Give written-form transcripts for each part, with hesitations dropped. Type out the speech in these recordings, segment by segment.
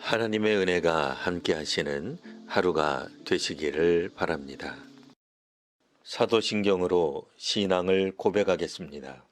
하나님의 은혜가 함께 하시는 하루가 되시기를 바랍니다. 사도신경으로 신앙을 고백하겠습니다.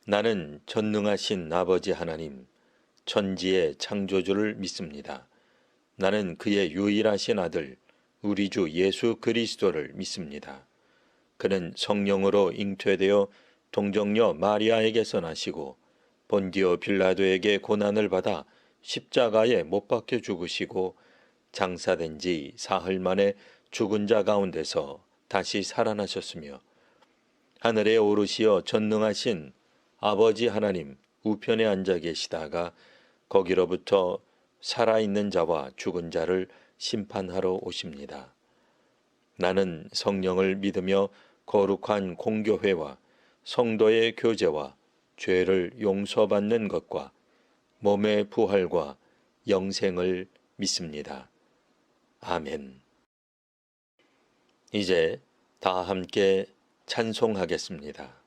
나는 전능하신 아버지 하나님, 천지의 창조주를 믿습니다. 나는 그의 유일하신 아들, 우리 주 예수 그리스도를 믿습니다. 그는 성령으로 잉태되어 동정녀 마리아에게서 나시고 본디오 빌라도에게 고난을 받아 십자가에 못 박혀 죽으시고 장사된 지 사흘 만에 죽은 자 가운데서 다시 살아나셨으며 하늘에 오르시어 전능하신 아버지 하나님 우편에 앉아 계시다가 거기로부터 살아있는 자와 죽은 자를 심판하러 오십니다. 나는 성령을 믿으며 거룩한 공교회와 성도의 교제와 죄를 용서받는 것과 몸의 부활과 영생을 믿습니다. 아멘. 이제 다 함께 찬송하겠습니다.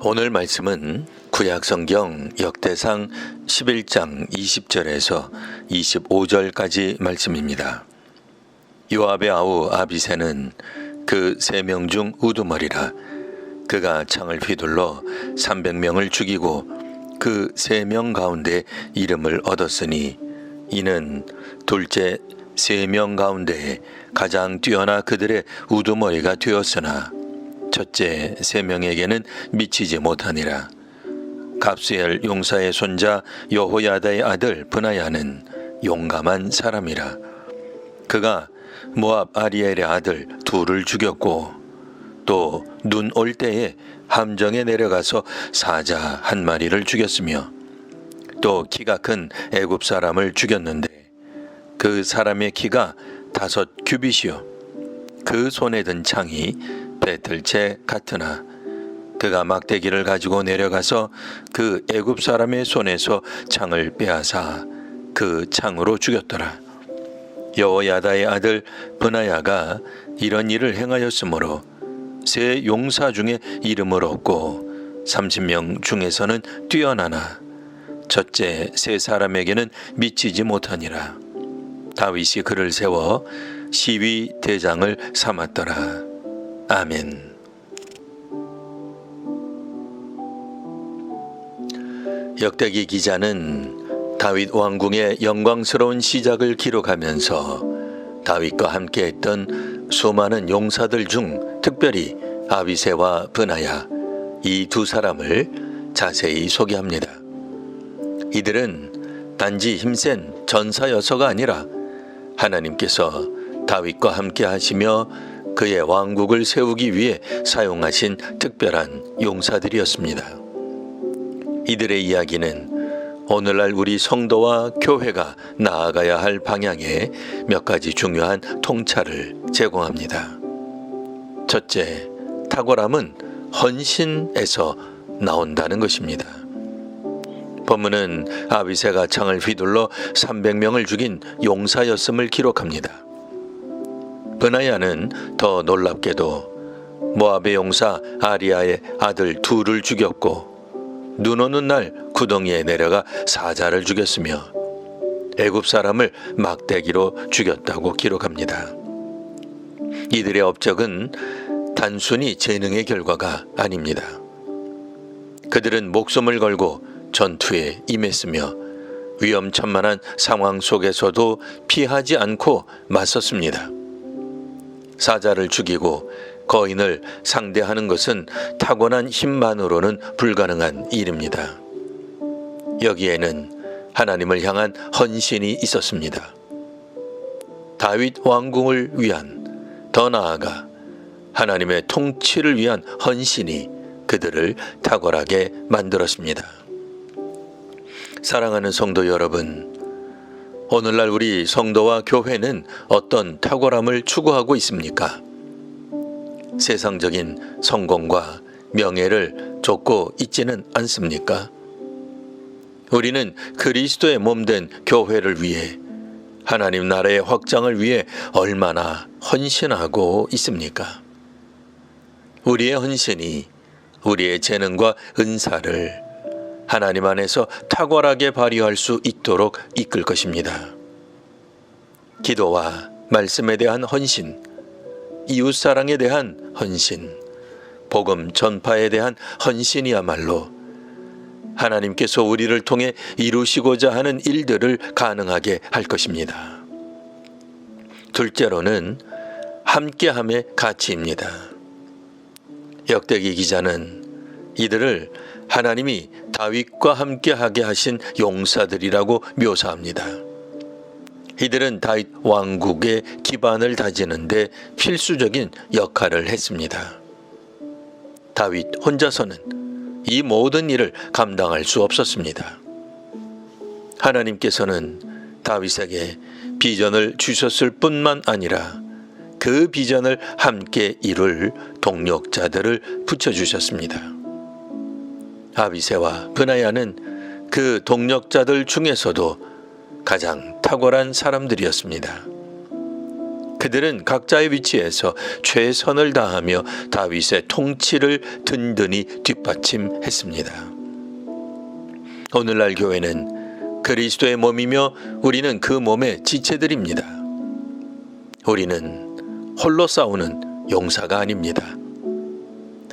오늘 말씀은 구약성경 역대상 11장 20절에서 25절까지 말씀입니다. 요압의 아우 아비새는 그 3명 중 우두머리라. 그가 창을 휘둘러 300명을 죽이고 그 3명 가운데 이름을 얻었으니 이는 둘째 3명 가운데 가장 뛰어나 그들의 우두머리가 되었으나 첫째 3명에게는 미치지 못하니라. 갑수엘 용사의 손자 여호야다의 아들 브나야는 용감한 사람이라. 그가 모압 아리엘의 아들 둘을 죽였고 또 눈 올 때에 함정에 내려가서 사자 한 마리를 죽였으며 또 키가 큰 애굽 사람을 죽였는데 그 사람의 키가 5규빗이요 그 손에 든 창이 배틀채 같으나 그가 막대기를 가지고 내려가서 그 애굽 사람의 손에서 창을 빼앗아 그 창으로 죽였더라. 여호야다의 아들 브나야가 이런 일을 행하였으므로 세 용사 중에 이름을 얻고 30명 중에서는 뛰어나나 첫째 세 사람에게는 미치지 못하니라. 다윗이 그를 세워 시위 대장을 삼았더라. 아멘. 역대기 기자는 다윗 왕궁의 영광스러운 시작을 기록하면서 다윗과 함께했던 수많은 용사들 중 특별히 아비새와 브나야 이 두 사람을 자세히 소개합니다. 이들은 단지 힘센 전사여서가 아니라 하나님께서 다윗과 함께 하시며 그의 왕국을 세우기 위해 사용하신 특별한 용사들이었습니다. 이들의 이야기는 오늘날 우리 성도와 교회가 나아가야 할 방향에 몇 가지 중요한 통찰을 제공합니다. 첫째, 탁월함은 헌신에서 나온다는 것입니다. 본문은 아비새가 창을 휘둘러 300명을 죽인 용사였음을 기록합니다. 브나야는 더 놀랍게도 모압의 용사 아리아의 아들 둘을 죽였고 눈 오는 날 구덩이에 내려가 사자를 죽였으며 애굽 사람을 막대기로 죽였다고 기록합니다. 이들의 업적은 단순히 재능의 결과가 아닙니다. 그들은 목숨을 걸고 전투에 임했으며 위험천만한 상황 속에서도 피하지 않고 맞섰습니다. 사자를 죽이고 거인을 상대하는 것은 타고난 힘만으로는 불가능한 일입니다. 여기에는 하나님을 향한 헌신이 있었습니다. 다윗 왕궁을 위한, 더 나아가 하나님의 통치를 위한 헌신이 그들을 탁월하게 만들었습니다. 사랑하는 성도 여러분, 오늘날 우리 성도와 교회는 어떤 탁월함을 추구하고 있습니까? 세상적인 성공과 명예를 쫓고 있지는 않습니까? 우리는 그리스도의 몸된 교회를 위해 하나님 나라의 확장을 위해 얼마나 헌신하고 있습니까? 우리의 헌신이 우리의 재능과 은사를 하나님 안에서 탁월하게 발휘할 수 있도록 이끌 것입니다. 기도와 말씀에 대한 헌신, 이웃사랑에 대한 헌신, 복음 전파에 대한 헌신이야말로 하나님께서 우리를 통해 이루시고자 하는 일들을 가능하게 할 것입니다. 둘째로는 함께함의 가치입니다. 역대기 기자는 이들을 하나님이 다윗과 함께하게 하신 용사들이라고 묘사합니다. 이들은 다윗 왕국의 기반을 다지는데 필수적인 역할을 했습니다. 다윗 혼자서는 이 모든 일을 감당할 수 없었습니다. 하나님께서는 다윗에게 비전을 주셨을 뿐만 아니라 그 비전을 함께 이룰 동력자들을 붙여주셨습니다. 아비새와 브나야는 그 동력자들 중에서도 가장 탁월한 사람들이었습니다. 그들은 각자의 위치에서 최선을 다하며 다윗의 통치를 든든히 뒷받침했습니다. 오늘날 교회는 그리스도의 몸이며 우리는 그 몸의 지체들입니다. 우리는 홀로 싸우는 용사가 아닙니다.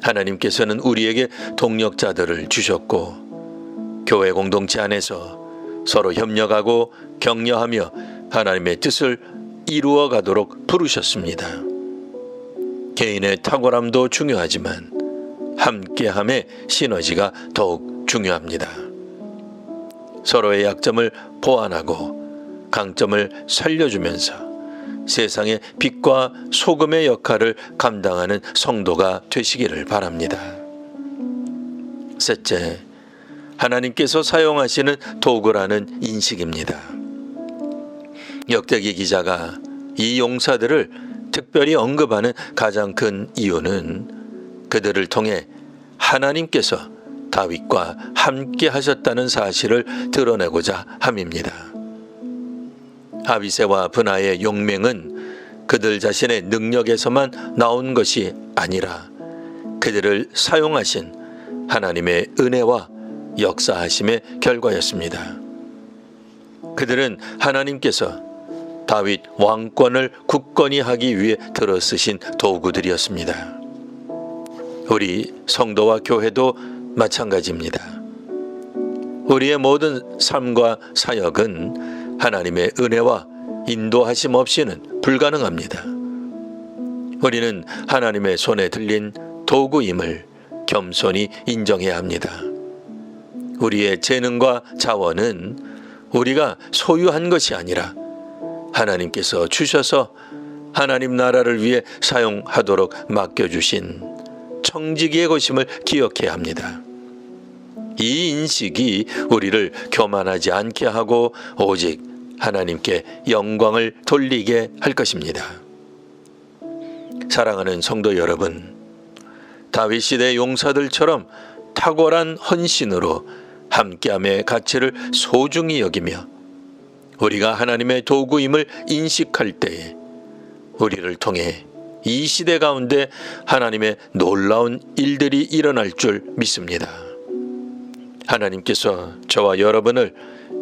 하나님께서는 우리에게 동력자들을 주셨고 교회 공동체 안에서 서로 협력하고 격려하며 하나님의 뜻을 이루어 가도록 부르셨습니다. 개인의 탁월함도 중요하지만 함께함의 시너지가 더욱 중요합니다. 서로의 약점을 보완하고 강점을 살려주면서 세상의 빛과 소금의 역할을 감당하는 성도가 되시기를 바랍니다. 셋째, 하나님께서 사용하시는 도구라는 인식입니다. 역대기 기자가 이 용사들을 특별히 언급하는 가장 큰 이유는 그들을 통해 하나님께서 다윗과 함께 하셨다는 사실을 드러내고자 함입니다. 아비새와 브나의 용맹은 그들 자신의 능력에서만 나온 것이 아니라 그들을 사용하신 하나님의 은혜와 역사하심의 결과였습니다. 그들은 하나님께서 다윗 왕권을 굳건히 하기 위해 들어쓰신 도구들이었습니다. 우리 성도와 교회도 마찬가지입니다. 우리의 모든 삶과 사역은 하나님의 은혜와 인도하심 없이는 불가능합니다. 우리는 하나님의 손에 들린 도구임을 겸손히 인정해야 합니다. 우리의 재능과 자원은 우리가 소유한 것이 아니라 하나님께서 주셔서 하나님 나라를 위해 사용하도록 맡겨주신 청지기의 것임을 기억해야 합니다. 이 인식이 우리를 교만하지 않게 하고 오직 하나님께 영광을 돌리게 할 것입니다. 사랑하는 성도 여러분, 다윗 시대 용사들처럼 탁월한 헌신으로 함께함의 가치를 소중히 여기며 우리가 하나님의 도구임을 인식할 때에 우리를 통해 이 시대 가운데 하나님의 놀라운 일들이 일어날 줄 믿습니다. 하나님께서 저와 여러분을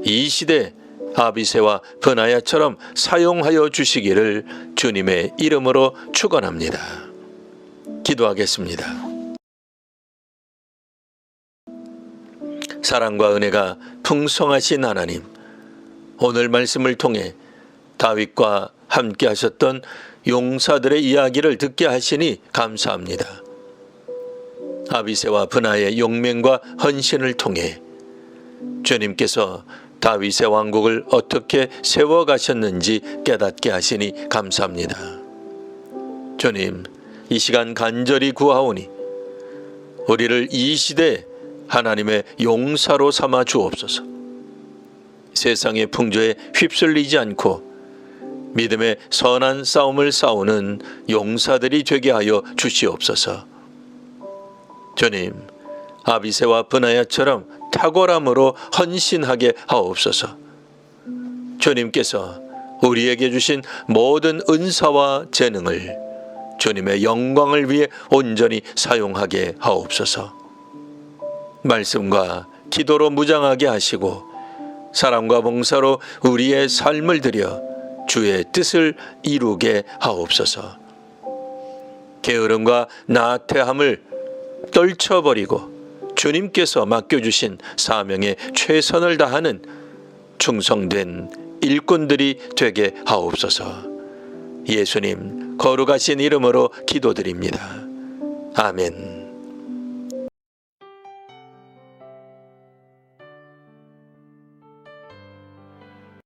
이 시대 아비새와 브나야처럼 사용하여 주시기를 주님의 이름으로 축원합니다. 기도하겠습니다. 사랑과 은혜가 풍성하신 하나님, 오늘 말씀을 통해 다윗과 함께 하셨던 용사들의 이야기를 듣게 하시니 감사합니다. 아비새와 브나의 용맹과 헌신을 통해 주님께서 다윗의 왕국을 어떻게 세워가셨는지 깨닫게 하시니 감사합니다. 주님, 이 시간 간절히 구하오니 우리를 이 시대에 하나님의 용사로 삼아 주옵소서. 세상의 풍조에 휩쓸리지 않고 믿음의 선한 싸움을 싸우는 용사들이 되게 하여 주시옵소서. 주님, 아비새와 브나야처럼 탁월함으로 헌신하게 하옵소서. 주님께서 우리에게 주신 모든 은사와 재능을 주님의 영광을 위해 온전히 사용하게 하옵소서. 말씀과 기도로 무장하게 하시고 사랑과 봉사로 우리의 삶을 들여 주의 뜻을 이루게 하옵소서. 게으름과 나태함을 떨쳐버리고 주님께서 맡겨주신 사명에 최선을 다하는 충성된 일꾼들이 되게 하옵소서. 예수님 거룩하신 이름으로 기도드립니다. 아멘.